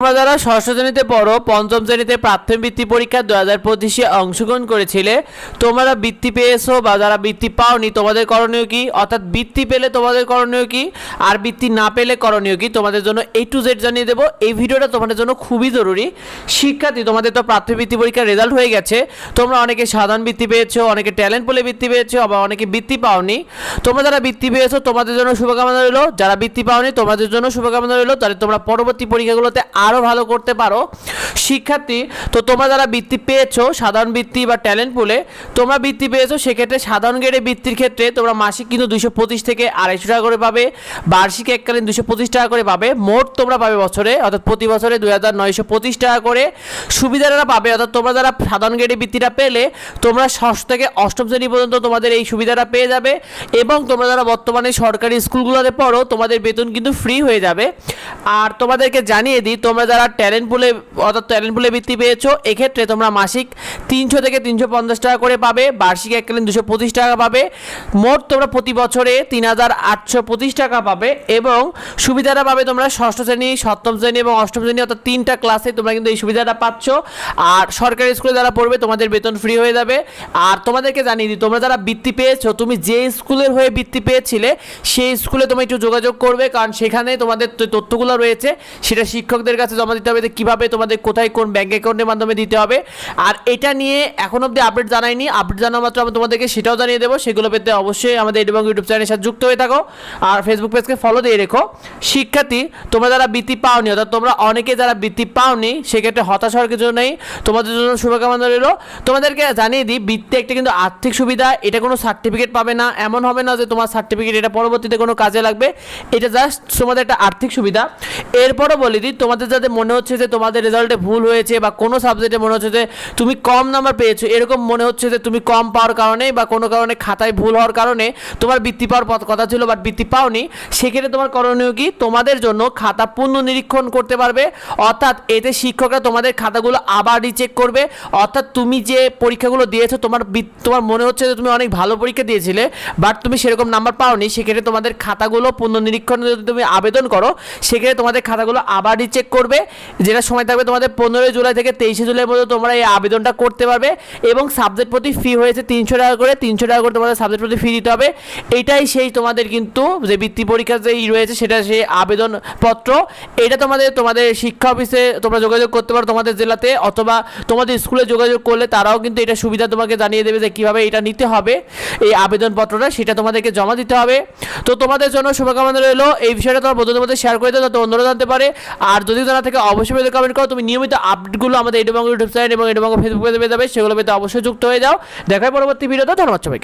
তোমরা যারা ষষ্ঠ শ্রেণীতে পড়ো, পঞ্চম শ্রেণীতে প্রাথমিক বৃত্তি পরীক্ষা 2025-এ অংশগ্রহণ করেছিলে, তোমরা বৃত্তি পেয়েছো বা যারা বৃত্তি পাওনি তোমাদের করণীয় কি, অর্থাৎ বৃত্তি পেলে তোমাদের করণীয় কি আর বৃত্তি না পেলে করণীয় কি, তোমাদের জন্য A to Z জানিয়ে দেবো। এই ভিডিওটা তোমাদের জন্য খুবই জরুরি। শিক্ষার্থী, তোমাদের তো প্রাথমিক বৃত্তি পরীক্ষার রেজাল্ট হয়ে গেছে, তোমরা অনেকে সাধারণ বৃত্তি পেয়েছো, অনেকে ট্যালেন্ট পুলে বৃত্তি পেয়েছো, আবার অনেকে বৃত্তি পাওনি। তোমরা যারা বৃত্তি পেয়েছো তোমাদের জন্য শুভকামনা রইলো, যারা বৃত্তি পাওনি তোমাদের জন্য শুভকামনা রইলো, তাহলে তোমরা পরবর্তী পরীক্ষাগুলোতে আরও ভালো করতে পারো। শিক্ষার্থী, তো তোমরা যারা বৃত্তি পেয়েছো সাধারণ বৃত্তি বা ট্যালেন্ট পুলে, তোমরা বৃত্তি পেয়েছো, সেক্ষেত্রে সাধারণ গ্রেডে বৃত্তির ক্ষেত্রে তোমরা মাসিক কিন্তু 225 থেকে 250 টাকা করে পাবে, বার্ষিক এককালীন 225 টাকা করে পাবে, মোট তোমরা পাবে বছরে অর্থাৎ প্রতি বছরে 2925 টাকা করে সুবিধাটা পাবে। অর্থাৎ তোমরা যারা সাধারণ গ্রেডে বৃত্তিটা পেলে তোমরা ষষ্ঠ থেকে অষ্টম শ্রেণী পর্যন্ত তোমাদের এই সুবিধাটা পেয়ে যাবে, এবং তোমরা যারা বর্তমানে সরকারি স্কুলগুলোতে পড়ো তোমাদের বেতন কিন্তু ফ্রি হয়ে যাবে। আর তোমাদেরকে জানিয়ে দিই, তোমরা যারা ট্যালেন্ট পুলে অর্থাৎ ট্যালেন্ট পুলে বৃত্তি পেয়েছো, এক্ষেত্রে তোমরা মাসিক 300 থেকে 350 টাকা করে পাবে, বার্ষিক এককালীন 225 টাকা পাবে, মোট তোমরা প্রতি বছরে 3825 টাকা পাবে, এবং সুবিধাটা পাবে তোমরা ষষ্ঠ শ্রেণী, সপ্তম শ্রেণী এবং অষ্টম শ্রেণী অর্থাৎ 3টা ক্লাসে তোমরা কিন্তু এই সুবিধাটা পাচ্ছ। আর সরকারি স্কুলে যারা পড়বে তোমাদের বেতন ফ্রি হয়ে যাবে। আর তোমাদেরকে জানিয়ে দিই, তোমরা যারা বৃত্তি পেয়েছো, তুমি যে স্কুলের হয়ে বৃত্তি পেয়েছিলে সেই স্কুলে তোমরা একটু যোগাযোগ করবে, কারণ সেখানে তোমাদের তথ্যগুলো রয়েছে, সেটা শিক্ষকদের কাছে জমা দিতে হবে যে কীভাবে তোমাদের কোথায় কোন ব্যাঙ্ক অ্যাকাউন্টের মাধ্যমে দিতে হবে। আর এটা নিয়ে এখন অবধি আপডেট জানাইনি, আপডেট জানা মাত্র আমি তোমাদেরকে সেটাও জানিয়ে দেবো। সেগুলো পেতে অবশ্যই আমাদের এবং ইউটিউব চ্যানেলের সাথে যুক্ত হয়ে থাকো, আর ফেসবুক পেজকে ফলো দিয়ে রেখো। শিক্ষার্থী, তোমরা যারা বৃত্তি পাওনি, অর্থাৎ তোমরা অনেকে যারা বৃত্তি পাওনি, সেক্ষেত্রে হতাশ হওয়ার কিছু নেই, তোমাদের জন্য শুভকামনা রইল। তোমাদেরকে জানিয়ে দিই, বৃত্তি একটা কিন্তু আর্থিক সুবিধা, এটা কোনো সার্টিফিকেট পাবে না, এমন হবে না যে তোমার সার্টিফিকেট এটা পরবর্তীতে কোনো কাজে লাগবে, এটা জাস্ট তোমাদের একটা আর্থিক সুবিধা। এরপরও বলে দিই, তোমাদের যাতে মনে হচ্ছে যে তোমাদের রেজাল্টে ভুল হয়েছে বা কোনো সাবজেক্টে মনে হচ্ছে যে তুমি কম নাম্বার পেয়েছো, এরকম মনে হচ্ছে যে তুমি কম পাওয়ার কারণে বা কোনো কারণে খাতায় ভুল হওয়ার কারণে তোমার বৃত্তি পাওয়ার কথা ছিল বাট বৃত্তি পাওনি, সেক্ষেত্রে তোমার করণীয় কি, তোমাদের জন্য খাতা পুনর্নিরীক্ষণ করতে পারবে। অর্থাৎ এতে শিক্ষকরা তোমাদের খাতাগুলো আবার রিচেক করবে। অর্থাৎ তুমি যে পরীক্ষাগুলো দিয়েছো, তোমার মনে হচ্ছে যে তুমি অনেক ভালো পরীক্ষা দিয়েছিলে বাট তুমি সেরকম নাম্বার পাওনি, সেক্ষেত্রে তোমাদের খাতাগুলো পুনর্নিরীক্ষণ যদি তুমি আবেদন করো, সেক্ষেত্রে তোমাদের খাতাগুলো আবার রিচেক করবে। যেটা সময় থাকবে তোমাদের 15 জুলাই থেকে 23 জুলাইয়ের মধ্যে তোমরা এই আবেদনটা করতে পারবে। এবং সাবজেক্ট প্রতি ফি হয়েছে 300 টাকা করে, 300 টাকা করে তোমাদের সাবজেক্ট প্রতি ফি দিতে হবে। এটাই সেই তোমাদের কিন্তু যে বৃত্তি পরীক্ষা যে রয়েছে সেটা সেই আবেদনপত্র। এটা তোমাদের শিক্ষা অফিসে তোমরা যোগাযোগ করতে পারো তোমাদের জেলাতে, অথবা তোমাদের স্কুলে যোগাযোগ করলে তারাও কিন্তু এটা সুবিধা তোমাকে জানিয়ে দেবে যে কীভাবে এটা নিতে হবে, এই আবেদনপত্রটা সেটা তোমাদেরকে জমা দিতে হবে। তো তোমাদের জন্য শুভকামনা রইলো। এই বিষয়টা তোমার বন্ধুদের মধ্যে শেয়ার করে দাও যাতে অন্যরা জানতে পারে। আর যদি জানা থেকে অবশ্যই কমেন্ট করো। তুমি নিয়মিত আপডেটগুলো আমাদের এডুবাংলা ইউটিউব চ্যানেল এবং এডুবাংলা ফেসবুক পেজে পেয়ে যাবে, সেগুলো পেতে অবশ্যই যুক্ত হয়ে যাও। দেখার পরবর্তী ভিডিওতে। ধন্যবাদ সবাইকে।